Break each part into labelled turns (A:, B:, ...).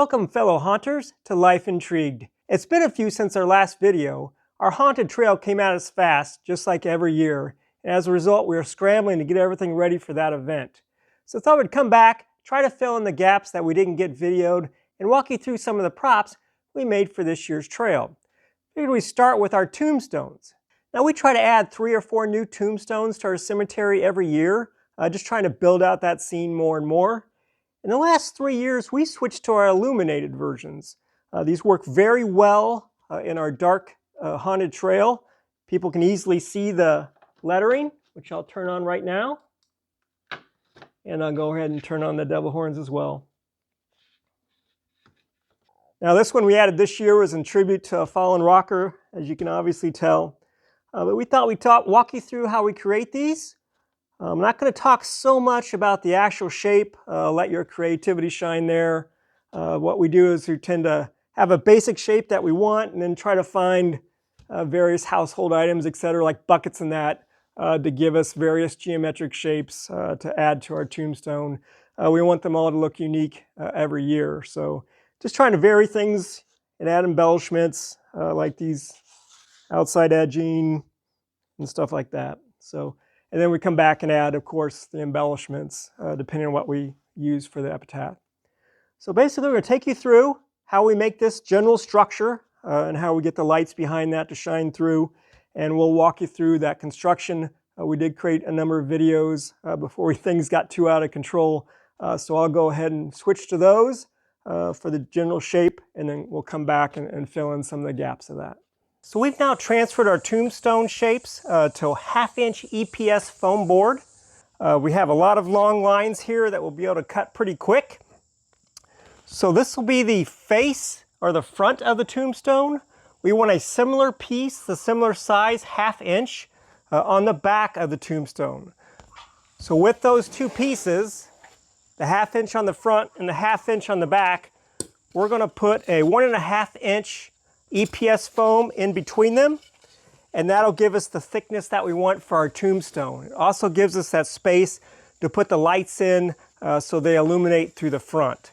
A: Welcome, fellow haunters, to Life Intrigued. It's been a few since our last video. Our haunted trail came at us fast, just like every year, and as a result we are scrambling to get everything ready for that event. So I thought we'd come back, try to fill in the gaps that we didn't get videoed, and walk you through some of the props we made for this year's trail. Figured we start with our tombstones. Now we try to add 3 or 4 new tombstones to our cemetery every year, just trying to build out that scene more and more. In the last 3 years, we switched to our illuminated versions. These work very well in our dark haunted trail. People can easily see the lettering, which I'll turn on right now. And I'll go ahead and turn on the devil horns as well. Now this one we added this year was in tribute to a fallen rocker, as you can obviously tell. But we thought we'd walk you through how we create these. I'm not going to talk so much about the actual shape. Let your creativity shine there. What we do is we tend to have a basic shape that we want and then try to find various household items, etc., like buckets and that, to give us various geometric shapes to add to our tombstone. We want them all to look unique every year. So just trying to vary things and add embellishments like these outside edging and stuff like that. And then we come back and add, of course, the embellishments, depending on what we use for the epitaph. So basically, we're going to take you through how we make this general structure and how we get the lights behind that to shine through. And we'll walk you through that construction. We did create a number of videos before things got too out of control. So I'll go ahead and switch to those for the general shape, and then we'll come back and fill in some of the gaps of that. So we've now transferred our tombstone shapes to a 1/2-inch EPS foam board. We have a lot of long lines here that we'll be able to cut pretty quick. So this will be the face or the front of the tombstone. We want a similar piece, the similar size, 1/2 inch, on the back of the tombstone. So with those two pieces, the 1/2 inch on the front and the 1/2 inch on the back, we're going to put a 1.5 inch EPS foam in between them, and that'll give us the thickness that we want for our tombstone. It also gives us that space to put the lights in so they illuminate through the front.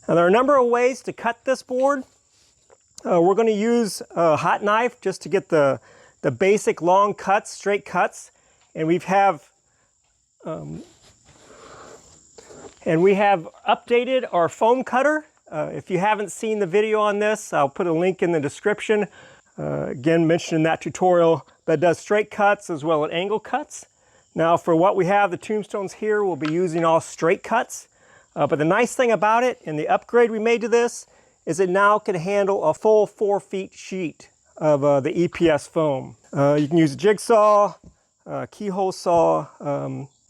A: Now there are a number of ways to cut this board. We're going to use a hot knife just to get the basic long cuts, straight cuts, and we have updated our foam cutter. If you haven't seen the video on this, I'll put a link in the description. Again, mentioned in that tutorial, that does straight cuts as well as angle cuts. Now for what we have, the tombstones here, we'll be using all straight cuts. But the nice thing about it, and the upgrade we made to this, is it now can handle a full 4 feet sheet of the EPS foam. You can use a jigsaw, keyhole saw,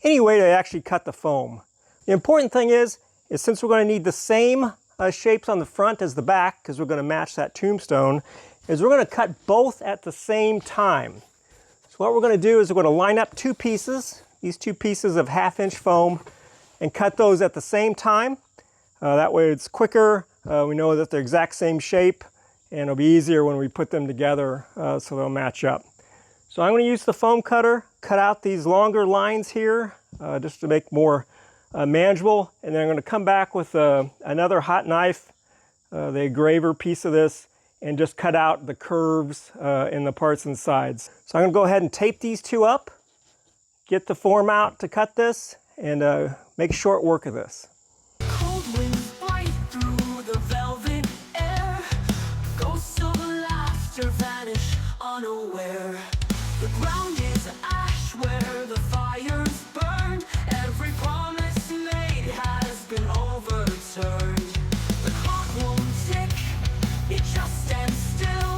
A: any way to actually cut the foam. The important thing is since we're going to need the same shapes on the front as the back, because we're going to match that tombstone, is we're going to cut both at the same time. So what we're going to do is we're going to line up two pieces, these two pieces of 1/2 inch foam, and cut those at the same time. That way it's quicker, we know that they're the exact same shape, and it'll be easier when we put them together so they'll match up. So I'm going to use the foam cutter, cut out these longer lines here just to make more manageable, and then I'm going to come back with another hot knife, the engraver piece of this, and just cut out the curves in the parts and sides. So I'm going to go ahead and tape these two up, get the form out to cut this, and make short work of this.
B: Cold winds bite through the velvet air. Ghosts of laughter vanish unaware. The ground is ash where the fires burn. Every promise made has been overturned. The clock won't tick, it just stands still.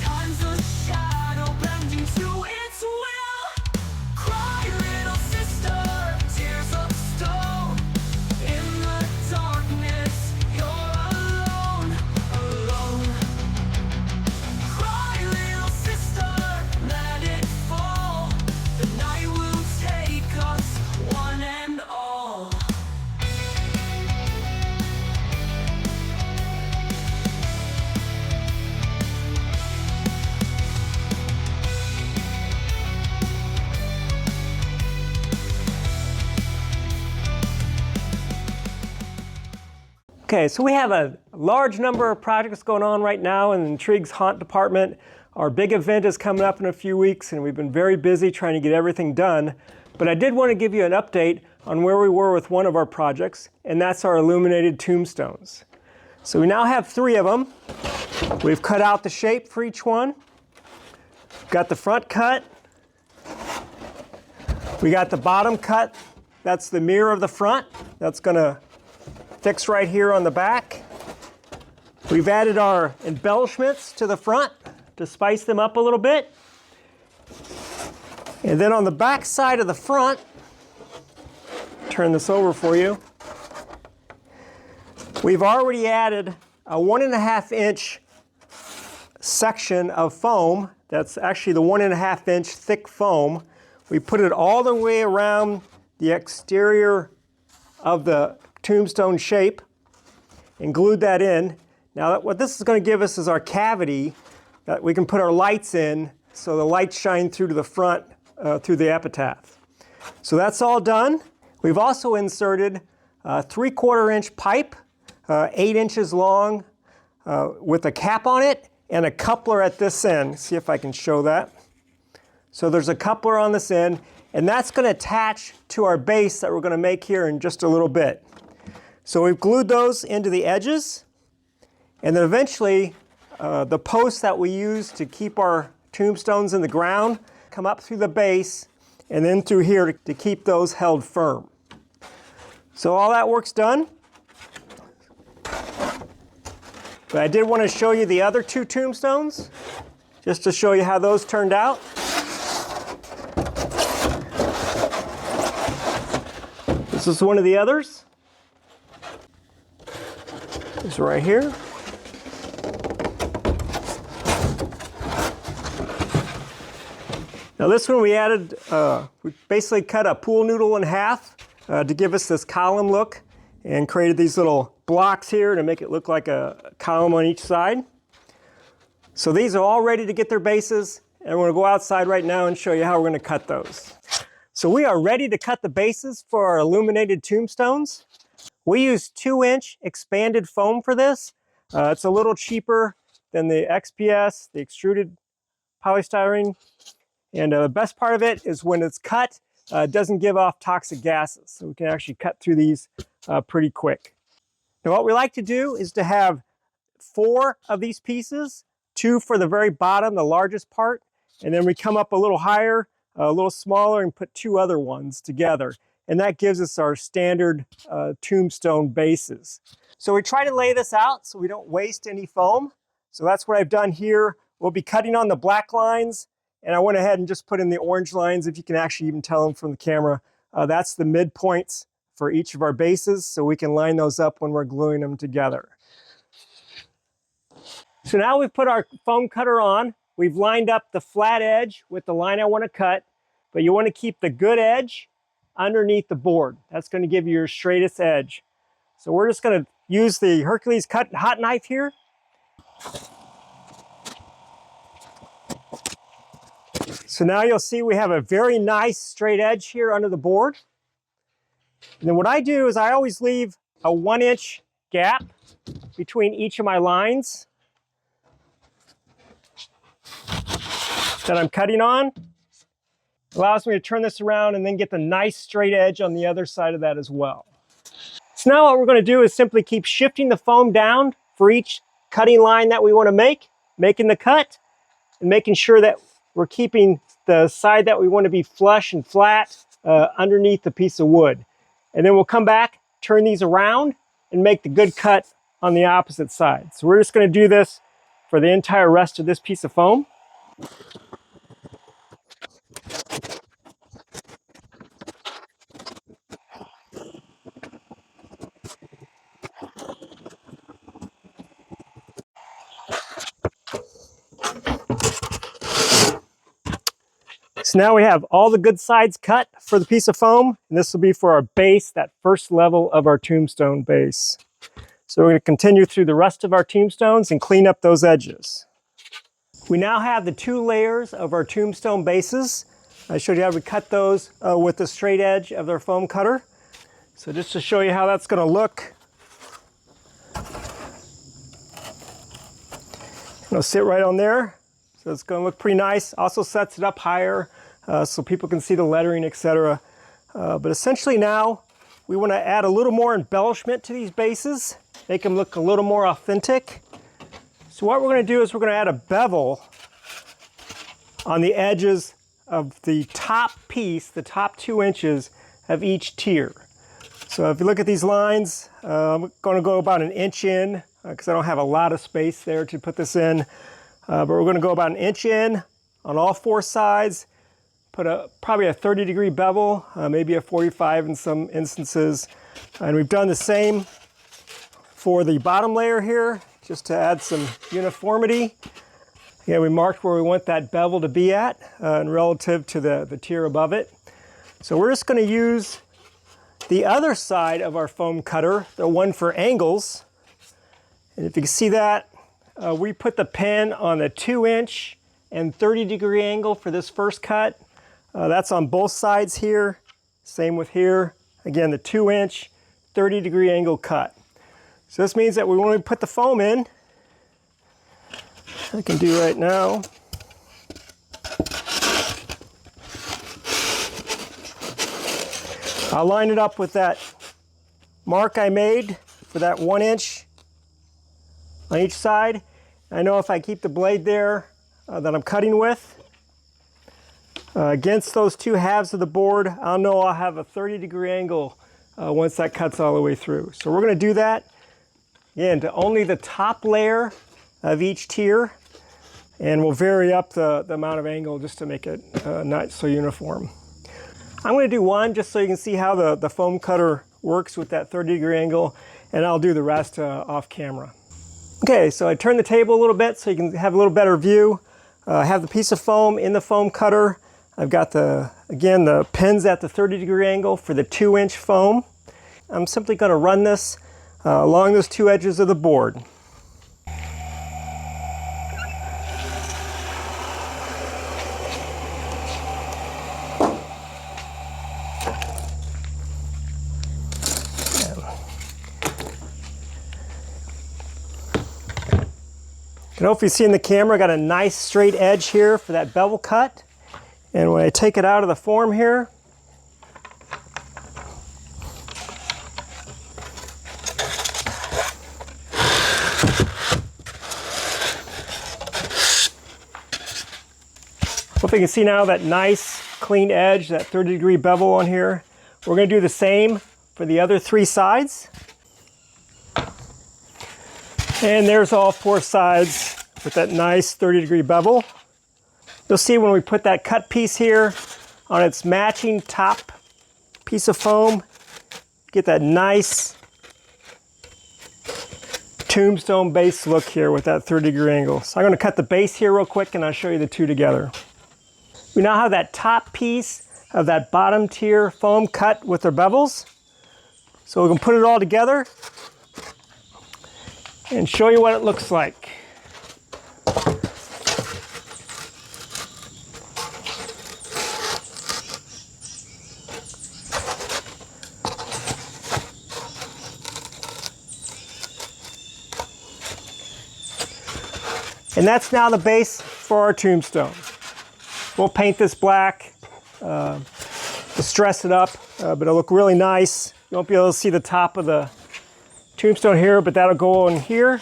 B: Time's a shadow bending to its will. Cry, little sister, tears of stone. In the darkness, you're alone, alone. Cry, little sister, let it fall. The night
A: Okay, so we have a large number of projects going on right now in Intrigue's haunt department. Our big event is coming up in a few weeks, and we've been very busy trying to get everything done. But I did want to give you an update on where we were with one of our projects, and that's our Illuminated Tombstones. So we now have 3 of them. We've cut out the shape for each one. Got the front cut. We got the bottom cut. That's the mirror of the front. That's going to fix right here on the back. We've added our embellishments to the front to spice them up a little bit. And then on the back side of the front, turn this over for you, we've already added a 1.5 inch section of foam. That's actually the 1.5 inch thick foam. We put it all the way around the exterior of the tombstone shape and glued that in. Now what this is going to give us is our cavity that we can put our lights in, so the lights shine through to the front through the epitaph. So that's all done. We've also inserted a 3/4 inch pipe, 8 inches long, with a cap on it and a coupler at this end. See if I can show that. So there's a coupler on this end, and that's going to attach to our base that we're going to make here in just a little bit. So we've glued those into the edges, and then eventually the posts that we use to keep our tombstones in the ground come up through the base and then through here to keep those held firm. So all that work's done. But I did want to show you the other 2 tombstones, just to show you how those turned out. This is one of the others. It's right here. Now this one we added, we basically cut a pool noodle in half to give us this column look, and created these little blocks here to make it look like a column on each side. So these are all ready to get their bases, and we're going to go outside right now and show you how we're going to cut those. So we are ready to cut the bases for our Illuminated Tombstones. We use 2-inch expanded foam for this. It's a little cheaper than the XPS, the extruded polystyrene. And the best part of it is when it's cut, it doesn't give off toxic gases. So we can actually cut through these pretty quick. Now what we like to do is to have 4 of these pieces, 2 for the very bottom, the largest part, and then we come up a little higher, a little smaller, and put 2 other ones together. And that gives us our standard tombstone bases. So we try to lay this out so we don't waste any foam. So that's what I've done here. We'll be cutting on the black lines, and I went ahead and just put in the orange lines, if you can actually even tell them from the camera. That's the midpoints for each of our bases, so we can line those up when we're gluing them together. So now we've put our foam cutter on. We've lined up the flat edge with the line I want to cut, but you want to keep the good edge underneath the board. That's going to give you your straightest edge. So we're just going to use the Hercules hot knife here. So now you'll see we have a very nice straight edge here under the board. And then what I do is I always leave a 1-inch gap between each of my lines that I'm cutting on. It allows me to turn this around and then get the nice straight edge on the other side of that as well. So now what we're going to do is simply keep shifting the foam down for each cutting line that we want to make, making the cut, and making sure that we're keeping the side that we want to be flush and flat underneath the piece of wood. And then we'll come back, turn these around, and make the good cut on the opposite side. So we're just going to do this for the entire rest of this piece of foam. So now we have all the good sides cut for the piece of foam, and this will be for our base, that first level of our tombstone base. So we're going to continue through the rest of our tombstones and clean up those edges. We now have the 2 layers of our tombstone bases. I showed you how we cut those with the straight edge of their foam cutter. So just to show you how that's going to look, It'll sit right on there. So it's going to look pretty nice. Also sets it up higher so people can see the lettering, etc. But essentially now we want to add a little more embellishment to these bases, make them look a little more authentic. So what we're going to do is we're going to add a bevel on the edges of the top piece, the top 2 inches of each tier. So if you look at these lines, I'm going to go about 1 inch in because I don't have a lot of space there to put this in. But we're going to go about 1 inch in on all 4 sides, put probably a 30-degree bevel, maybe a 45 in some instances. And we've done the same for the bottom layer here, just to add some uniformity. Again, we marked where we want that bevel to be at and relative to the tier above it. So we're just going to use the other side of our foam cutter, the one for angles. And if you can see that, we put the pen on the 2-inch and 30-degree angle for this first cut. That's on both sides here. Same with here. Again, the 2-inch, 30-degree angle cut. So this means that when we put the foam in, I can do right now. I'll line it up with that mark I made for that 1 inch on each side. I know if I keep the blade there that I'm cutting with against those 2 halves of the board, I'll know I'll have a 30-degree angle once that cuts all the way through. So we're going to do that again to only the top layer of each tier, and we'll vary up the amount of angle just to make it not so uniform. I'm going to do one just so you can see how the foam cutter works with that 30-degree angle, and I'll do the rest off camera. Okay, so I turned the table a little bit so you can have a little better view. I have the piece of foam in the foam cutter. I've got again, the pins at the 30-degree angle for the 2-inch foam. I'm simply going to run this along those 2 edges of the board. You can hopefully see in the camera, I got a nice straight edge here for that bevel cut. And when I take it out of the form here, hopefully you can see now that nice clean edge, that 30-degree bevel on here. We're going to do the same for the other 3 sides. And there's all 4 sides with that nice 30-degree bevel. You'll see when we put that cut piece here on its matching top piece of foam, get that nice tombstone base look here with that 30-degree angle. So I'm going to cut the base here real quick and I'll show you the 2 together. We now have that top piece of that bottom tier foam cut with their bevels. So we can put it all together and show you what it looks like. And that's now the base for our tombstone. We'll paint this black to stress it up, but it'll look really nice. You won't be able to see the top of the tombstone here, but that'll go on here.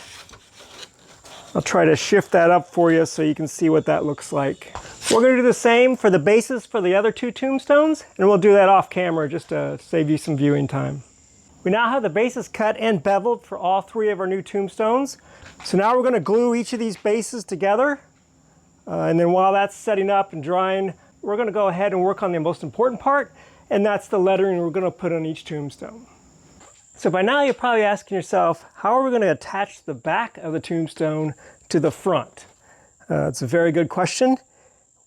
A: I'll try to shift that up for you so you can see what that looks like. We're going to do the same for the bases for the other 2 tombstones, and we'll do that off camera just to save you some viewing time. We now have the bases cut and beveled for all 3 of our new tombstones. So now we're going to glue each of these bases together. And then while that's setting up and drying, we're going to go ahead and work on the most important part, and that's the lettering we're going to put on each tombstone. So by now you're probably asking yourself, how are we going to attach the back of the tombstone to the front? It's a very good question.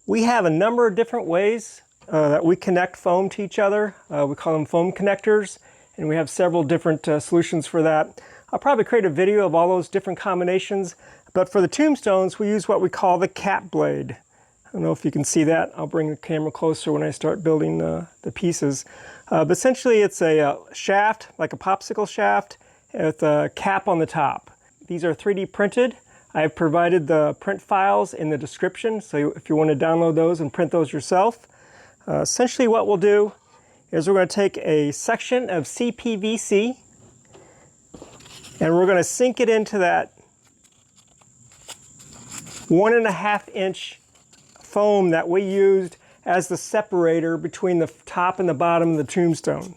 A: We have a number of different ways that we connect foam to each other. We call them foam connectors, and we have several different solutions for that. I'll probably create a video of all those different combinations, but for the tombstones we use what we call the cap blade. I don't know if you can see that. I'll bring the camera closer when I start building the pieces. But essentially it's a shaft, like a popsicle shaft, with a cap on the top. These are 3D printed. I've provided the print files in the description, so if you want to download those and print those yourself. Essentially what we'll do is we're going to take a section of CPVC and we're going to sink it into that 1.5 inch foam that we used as the separator between the top and the bottom of the tombstone.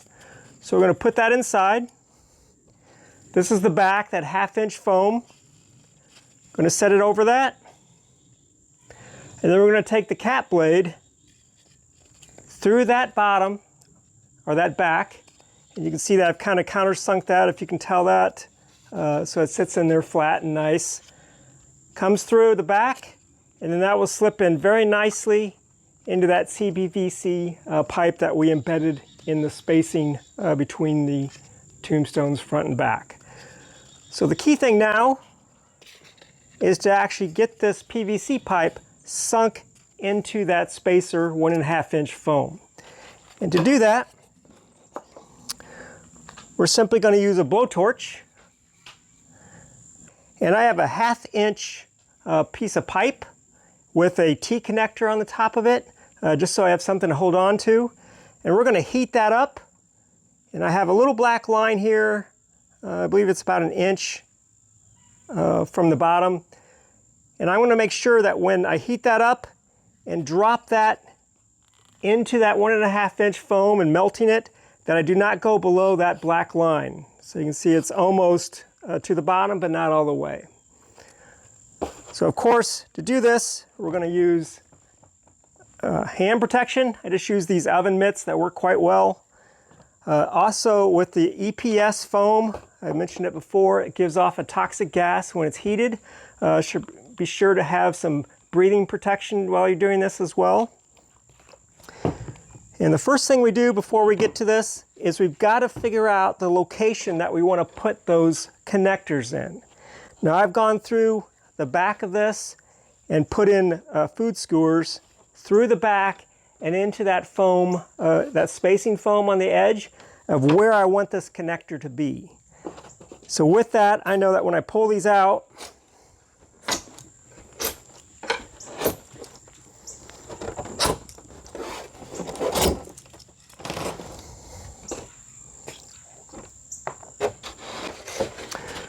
A: So we're going to put that inside. This is the back, that 1/2 inch foam. Going to set it over that. And then we're going to take the cap blade through that bottom, or that back. And you can see that I've kind of countersunk that, if you can tell that. So it sits in there flat and nice. Comes through the back, and then that will slip in very nicely into that CPVC pipe that we embedded in the spacing between the tombstones front and back. So the key thing now is to actually get this PVC pipe sunk into that spacer 1.5 inch foam. And to do that, we're simply going to use a blowtorch. And I have a 1/2 inch piece of pipe with a T-connector on the top of it, just so I have something to hold on to. And we're going to heat that up. And I have a little black line here. I believe it's about 1 inch from the bottom. And I want to make sure that when I heat that up and drop that into that 1.5 inch foam and melting it, that I do not go below that black line. So you can see it's almost to the bottom, but not all the way. So of course, to do this, we're going to use hand protection. I just use these oven mitts that work quite well. Also with the EPS foam, I mentioned it before, it gives off a toxic gas when it's heated. Should be sure to have some breathing protection while you're doing this as well. And the first thing we do before we get to this is we've got to figure out the location that we want to put those connectors in. Now I've gone through the back of this and put in food skewers through the back and into that foam, that spacing foam on the edge of where I want this connector to be. So with that, I know that when I pull these out,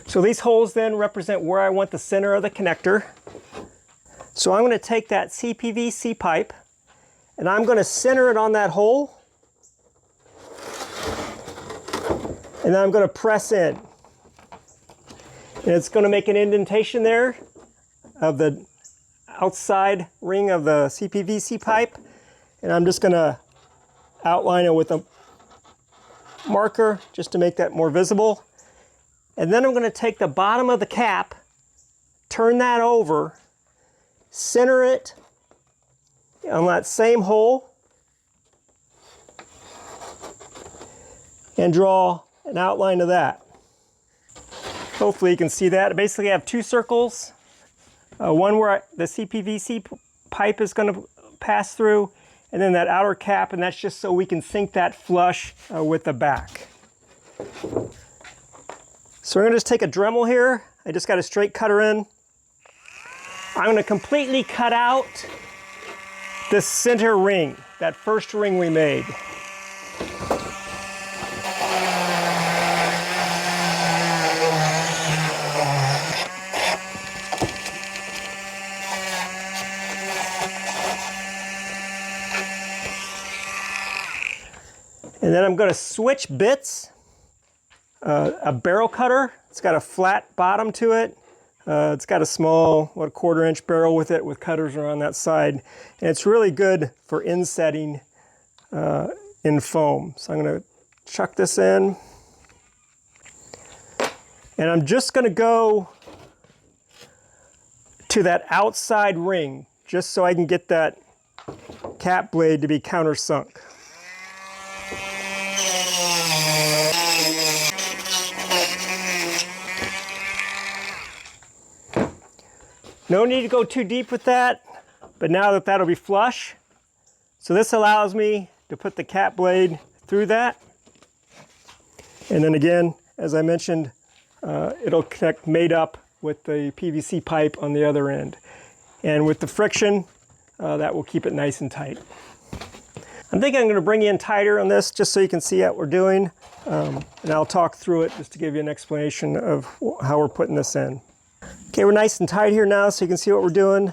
A: so these holes then represent where I want the center of the connector. So I'm going to take that CPVC pipe and I'm going to center it on that hole. And then I'm going to press in. And it's going to make an indentation there of the outside ring of the CPVC pipe. And I'm just going to outline it with a marker just to make that more visible. And then I'm going to take the bottom of the cap, turn that over, center it on that same hole, and draw an outline of that. Hopefully you can see that. Basically I have 2 circles, one where the CPVC pipe is going to pass through, and then that outer cap, and that's just so we can sink that flush with the back. So we're going to just take a Dremel here. I just got a straight cutter in. I'm going to completely cut out the center ring, that first ring we made. And then I'm going to switch bits. A barrel cutter, it's got a flat bottom to it. It's got a small, 1/4 inch barrel with it, with cutters around that side. And it's really good for insetting in foam. So I'm going to chuck this in. And I'm just going to go to that outside ring, just so I can get that cap blade to be countersunk. No need to go too deep with that, but now that that'll be flush. So this allows me to put the cap blade through that. And then again, as I mentioned, it'll connect made up with the PVC pipe on the other end. And with the friction, that will keep it nice and tight. I'm thinking I'm going to bring you in tighter on this just so you can see what we're doing. And I'll talk through it just to give you an explanation of how we're putting this in. Okay, we're nice and tight here now so you can see what we're doing.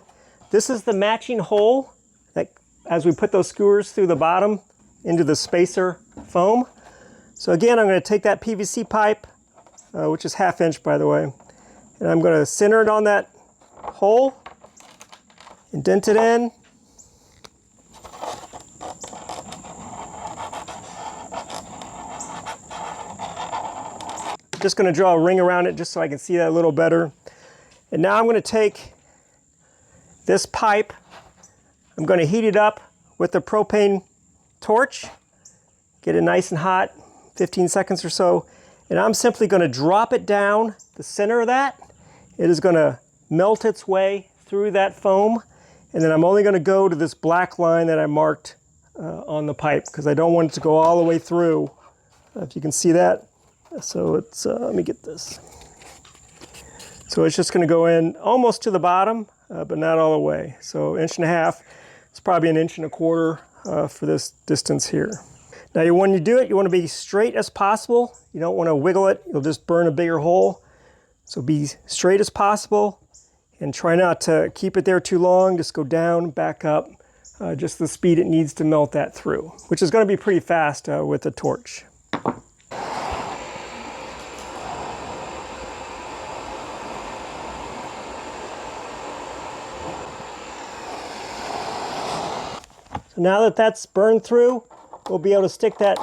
A: This is the matching hole that, as we put those skewers through the bottom into the spacer foam. So again, I'm going to take that PVC pipe, which is 1/2 inch by the way, and I'm going to center it on that hole, indent it in. Just going to draw a ring around it just so I can see that a little better. And now I'm going to take this pipe, I'm going to heat it up with the propane torch, get it nice and hot, 15 seconds or so, and I'm simply going to drop it down the center of that. It is going to melt its way through that foam, and then I'm only going to go to this black line that I marked on the pipe because I don't want it to go all the way through, if you can see that. So it's, let me get this. So it's just going to go in almost to the bottom, but not all the way. So 1.5 inches, it's probably 1.25 inches for this distance here. Now when you do it, you want to be straight as possible. You don't want to wiggle it, you'll just burn a bigger hole. So be straight as possible and try not to keep it there too long. Just go down, back up, just the speed it needs to melt that through, which is going to be pretty fast with the torch. So now that that's burned through, we'll be able to stick that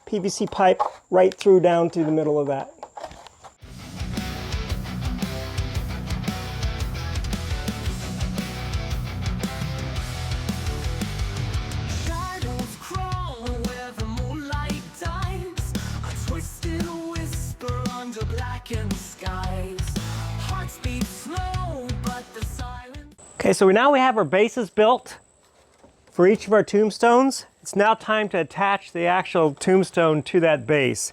A: PVC pipe right through down through the middle of that.
B: Shadows crawl where the moonlight dies, a twisted whisper under blackened skies. Hearts beat slow, but the silence.
A: Okay, so now we have our bases built for each of our tombstones. It's now time to attach the actual tombstone to that base.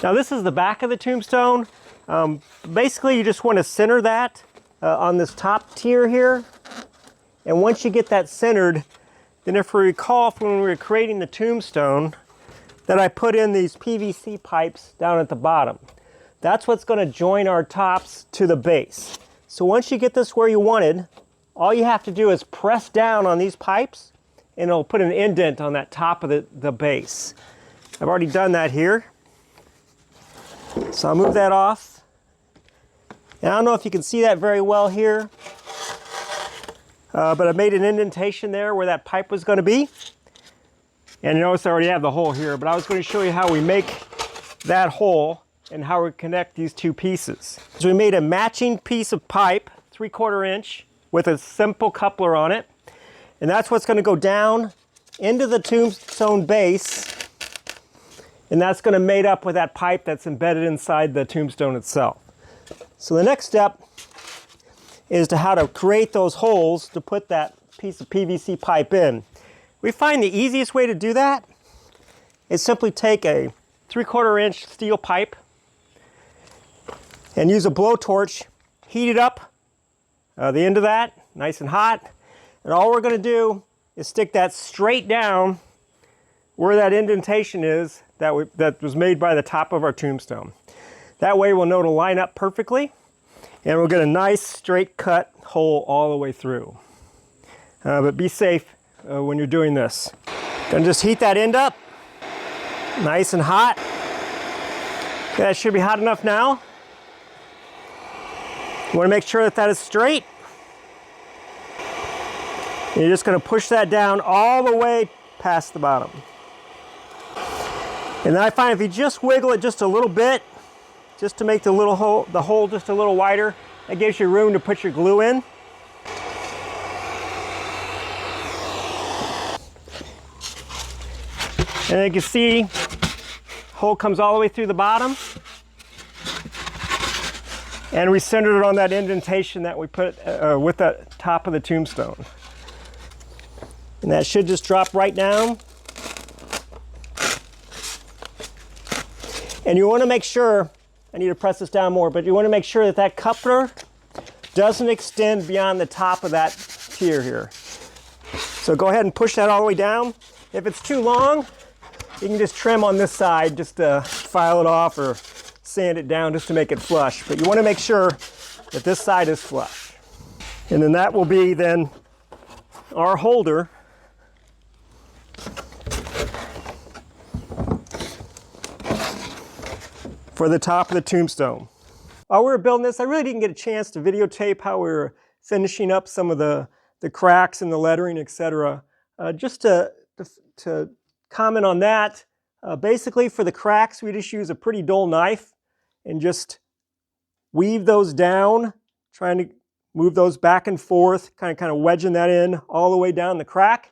A: Now this is the back of the tombstone. Basically you just want to center that on this top tier here. And once you get that centered, then if we recall from when we were creating the tombstone, that I put in these PVC pipes down at the bottom. That's what's going to join our tops to the base. So once you get this where you wanted, all you have to do is press down on these pipes and it'll put an indent on that top of the base. I've already done that here. So I'll move that off. And I don't know if you can see that very well here, but I made an indentation there where that pipe was going to be. And you notice I already have the hole here, but I was going to show you how we make that hole and how we connect these two pieces. So we made a matching piece of pipe, 3/4 inch, with a simple coupler on it. And that's what's going to go down into the tombstone base. And that's going to mate up with that pipe that's embedded inside the tombstone itself. So the next step is to how to create those holes to put that piece of PVC pipe in. We find the easiest way to do that is simply take a 3/4 inch steel pipe and use a blowtorch, heat it up, the end of that, nice and hot. And all we're going to do is stick that straight down where that indentation is that was made by the top of our tombstone. That way we'll know to line up perfectly and we'll get a nice straight cut hole all the way through. But be safe when you're doing this. Gonna just heat that end up, nice and hot. Okay, that should be hot enough now. You want to make sure that that is straight. And you're just going to push that down all the way past the bottom. And then I find if you just wiggle it just a little bit, just to make the hole just a little wider, that gives you room to put your glue in. And you can see, hole comes all the way through the bottom. And we centered it on that indentation that we put with the top of the tombstone. And that should just drop right down. And you want to make sure, I need to press this down more, but you want to make sure that that coupler doesn't extend beyond the top of that tier here. So go ahead and push that all the way down. If it's too long, you can just trim on this side just to file it off or sand it down just to make it flush. But you want to make sure that this side is flush. And then that will be then our holder for the top of the tombstone. While we were building this, I really didn't get a chance to videotape how we were finishing up some of the cracks and the lettering, etc. Just to comment on that, basically for the cracks, we just use a pretty dull knife and just weave those down, trying to move those back and forth, kind of wedging that in all the way down the crack.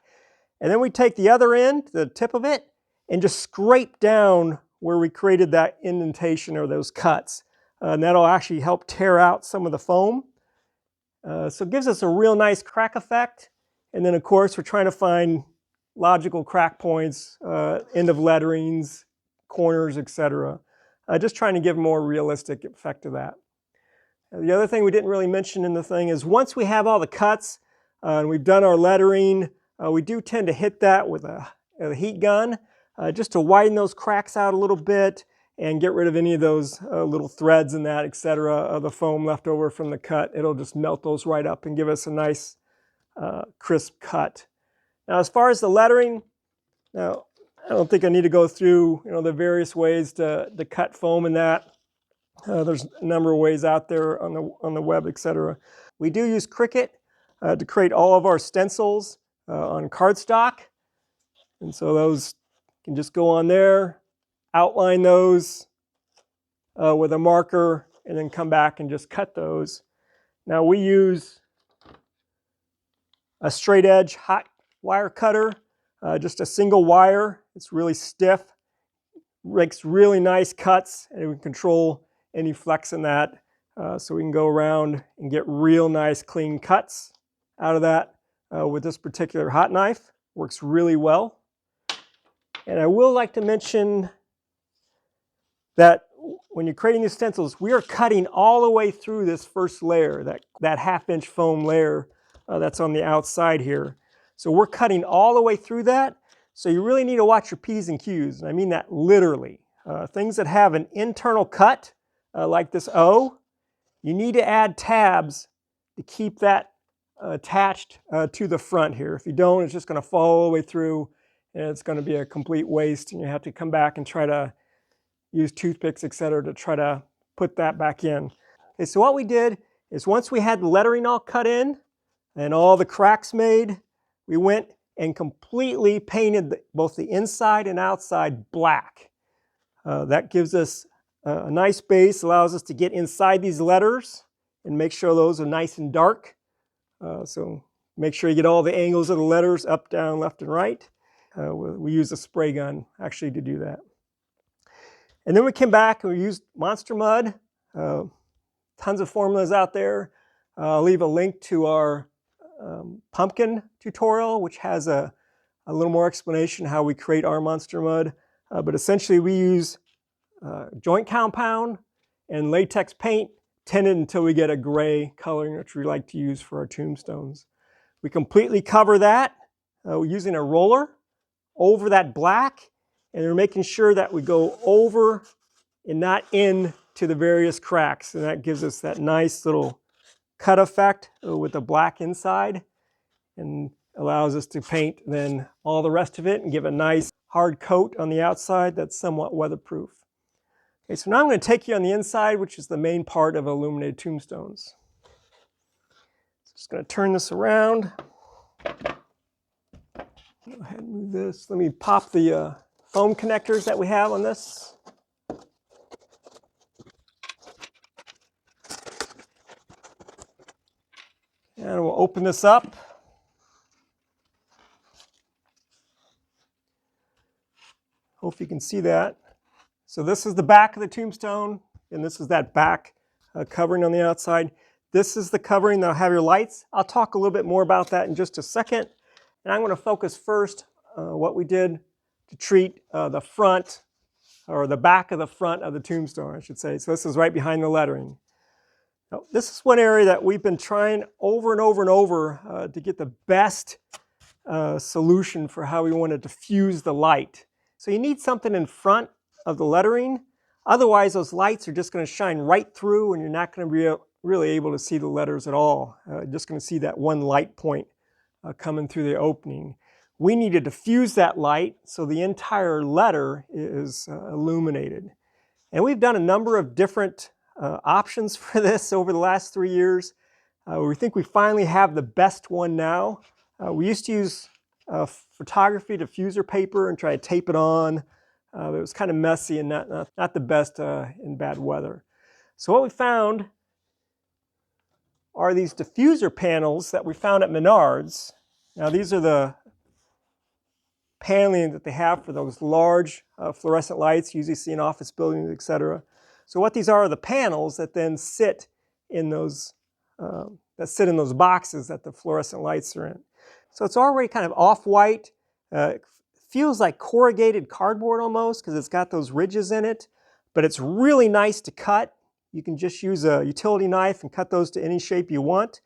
A: And then we take the other end, the tip of it, and just scrape down where we created that indentation or those cuts. And that'll actually help tear out some of the foam. So it gives us a real nice crack effect. And then of course we're trying to find logical crack points, end of letterings, corners, etc. Just trying to give a more realistic effect to that. The other thing we didn't really mention in the thing is once we have all the cuts and we've done our lettering, we do tend to hit that with a heat gun just to widen those cracks out a little bit and get rid of any of those little threads and that, etc., of the foam left over from the cut. It'll just melt those right up and give us a nice crisp cut. Now, as far as the lettering, now I don't think I need to go through the various ways to cut foam and that. There's a number of ways out there on the web, etc. We do use Cricut to create all of our stencils on cardstock, and so those can just go on there, outline those with a marker, and then come back and just cut those. Now we use a straight edge hot wire cutter, just a single wire. It's really stiff, makes really nice cuts, and we can control any flex in that. So we can go around and get real nice clean cuts out of that with this particular hot knife. Works really well. And I will like to mention that when you're creating these stencils, we are cutting all the way through this first layer, that half-inch foam layer that's on the outside here. So we're cutting all the way through that. So you really need to watch your P's and Q's, and I mean that literally. Things that have an internal cut, like this O, you need to add tabs to keep that attached to the front here. If you don't, it's just going to fall all the way through, and it's going to be a complete waste, and you have to come back and try to use toothpicks, etc., to try to put that back in. Okay, so what we did is once we had the lettering all cut in and all the cracks made, we went and completely painted both the inside and outside black. That gives us a nice base, allows us to get inside these letters and make sure those are nice and dark. So make sure you get all the angles of the letters, up, down, left, and right. We use a spray gun actually to do that. And then we came back and we used Monster Mud. Tons of formulas out there. I'll leave a link to our pumpkin tutorial, which has a little more explanation how we create our Monster Mud. But essentially we use joint compound and latex paint tinted until we get a gray coloring, which we like to use for our tombstones. We completely cover that using a roller over that black, and we're making sure that we go over and not in to the various cracks, and that gives us that nice little cut effect with the black inside and allows us to paint then all the rest of it and give a nice hard coat on the outside that's somewhat weatherproof. Okay, so now I'm going to take you on the inside, which is the main part of Illuminated Tombstones. So just going to turn this around. Go ahead and move this. Let me pop the foam connectors that we have on this. And we'll open this up. Hope you can see that. So this is the back of the tombstone, and this is that back covering on the outside. This is the covering that'll have your lights. I'll talk a little bit more about that in just a second. And I'm going to focus first what we did to treat the front, or the back of the front of the tombstone, I should say. So this is right behind the lettering. Now, this is one area that we've been trying over and over and over to get the best solution for how we want to diffuse the light. So you need something in front of the lettering. Otherwise, those lights are just going to shine right through and you're not going to be really able to see the letters at all. You're just going to see that one light point coming through the opening. We need to diffuse that light so the entire letter is illuminated. And we've done a number of different options for this over the last 3 years. We think we finally have the best one now. We used to use photography diffuser paper and try to tape it on. It was kind of messy and not the best in bad weather. So what we found are these diffuser panels that we found at Menards. Now these are the paneling that they have for those large fluorescent lights you usually see in office buildings, etc. So what these are the panels that then sit in those boxes that the fluorescent lights are in. So it's already kind of off-white. It feels like corrugated cardboard almost because it's got those ridges in it, but it's really nice to cut. You can just use a utility knife and cut those to any shape you want.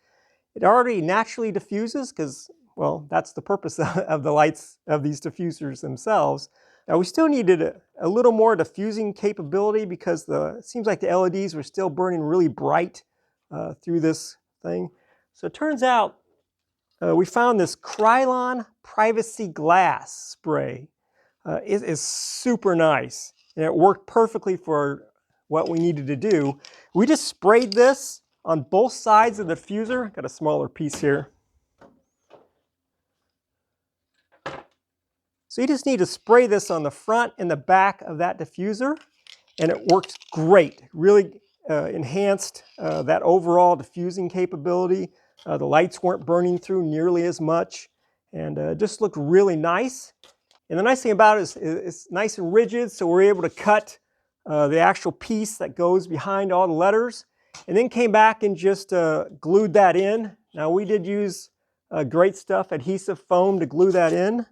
A: It already naturally diffuses because, well, that's the purpose of the lights of these diffusers themselves. Now we still needed a little more diffusing capability because it seems like the LEDs were still burning really bright through this thing. So it turns out we found this Krylon privacy glass spray. It is super nice and it worked perfectly for what we needed to do. We just sprayed this on both sides of the diffuser. Got a smaller piece here. So you just need to spray this on the front and the back of that diffuser and it worked great. Really enhanced that overall diffusing capability. The lights weren't burning through nearly as much and it just looked really nice. And the nice thing about it is it's nice and rigid, so we're able to cut the actual piece that goes behind all the letters and then came back and just glued that in. Now we did use great stuff, adhesive foam, to glue that in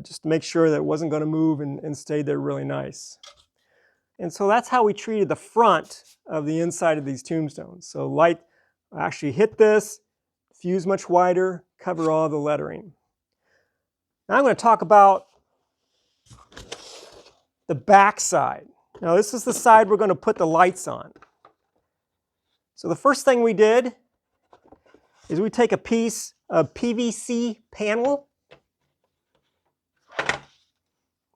A: just to make sure that it wasn't going to move and stayed there really nice. And so that's how we treated the front of the inside of these tombstones. So light actually hit this, diffuse much wider, cover all the lettering. Now I'm going to talk about the back side. Now this is the side we're going to put the lights on. So the first thing we did is we take a piece of PVC panel.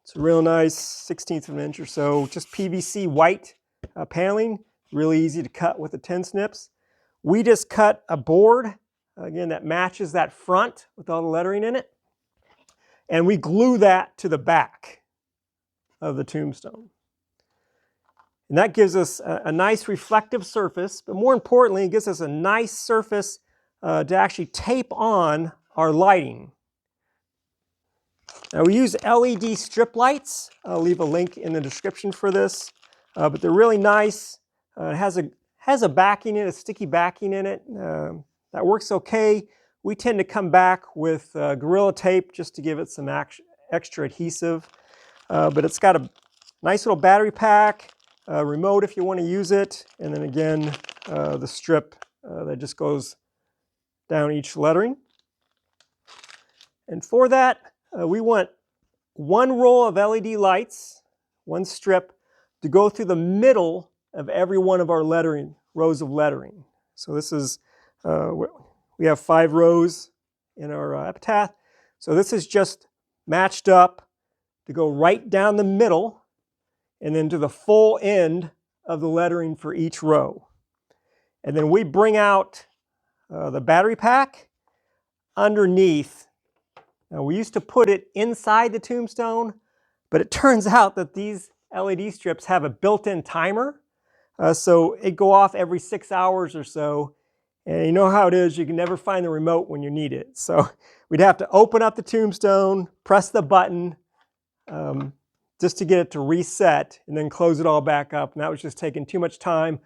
A: It's a real nice 1/16 of an inch or so, just PVC white paneling, really easy to cut with the tin snips. We just cut a board, again, that matches that front with all the lettering in it, and we glue that to the back of the tombstone. And that gives us a nice reflective surface, but more importantly, it gives us a nice surface to actually tape on our lighting. Now we use LED strip lights. I'll leave a link in the description for this, but they're really nice. It has a backing in it, a sticky backing in it. That works okay. We tend to come back with Gorilla Tape just to give it some extra adhesive, but it's got a nice little battery pack, remote if you want to use it, and then again the strip that just goes down each lettering. And for that, we want one row of LED lights, one strip, to go through the middle of every one of our rows of lettering. So this is, we have 5 rows in our epitaph. So this is just matched up to go right down the middle and then to the full end of the lettering for each row. And then we bring out the battery pack underneath. Now we used to put it inside the tombstone, but it turns out that these LED strips have a built-in timer. So it go off every 6 hours or so. And you know how it is, you can never find the remote when you need it. So we'd have to open up the tombstone, press the button just to get it to reset and then close it all back up. And that was just taking too much time.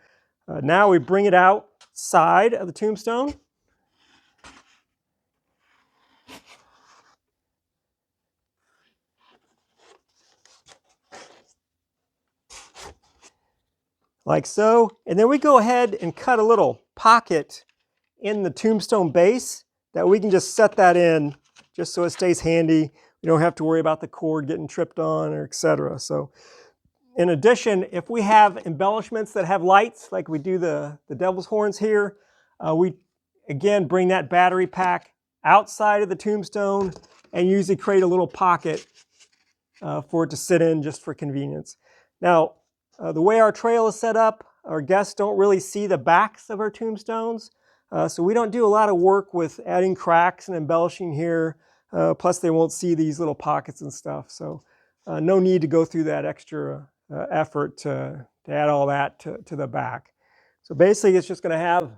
A: Now we bring it outside of the tombstone. like so. And then we go ahead and cut a little pocket in the tombstone base that we can just set that in just so it stays handy. We don't have to worry about the cord getting tripped on or etc. So in addition, if we have embellishments that have lights, like we do the devil's horns here, we again bring that battery pack outside of the tombstone and usually create a little pocket for it to sit in just for convenience. Now, the way our trail is set up, our guests don't really see the backs of our tombstones, so we don't do a lot of work with adding cracks and embellishing here. Plus, they won't see these little pockets and stuff, so no need to go through that extra effort to add all that to the back. So basically, it's just going to have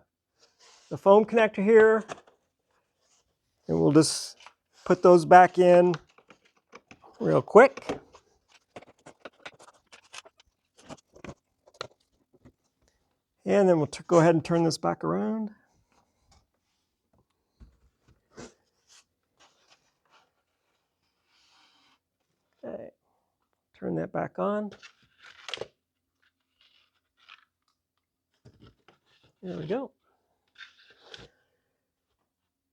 A: the foam connector here, and we'll just put those back in real quick. And then we'll go ahead and turn this back around. Okay. Turn that back on. There we go.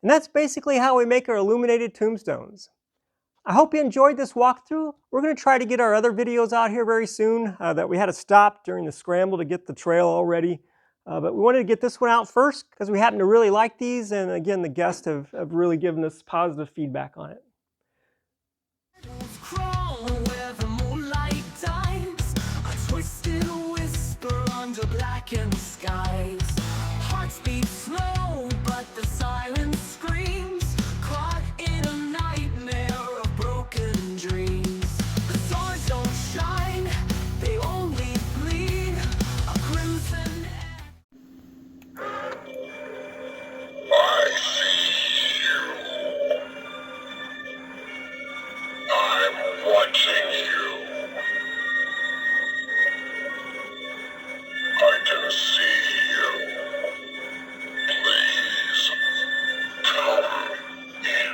A: And that's basically how we make our illuminated tombstones. I hope you enjoyed this walkthrough. We're going to try to get our other videos out here very soon that we had to stop during the scramble to get the trail all ready. But we wanted to get this one out first because we happen to really like these, and again, the guests have really given us positive feedback on it.
B: Where the moonlight dies, a twisted whisper under blackened skies. Hearts beat slow, but the silence screams, caught in a nightmare of broken dreams. The stars don't shine, they only bleed a crimson.
C: I see you. I'm watching you. I can see you. Please, come in.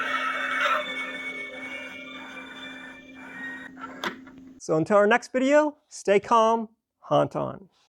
A: So until our next video, stay calm, haunt on.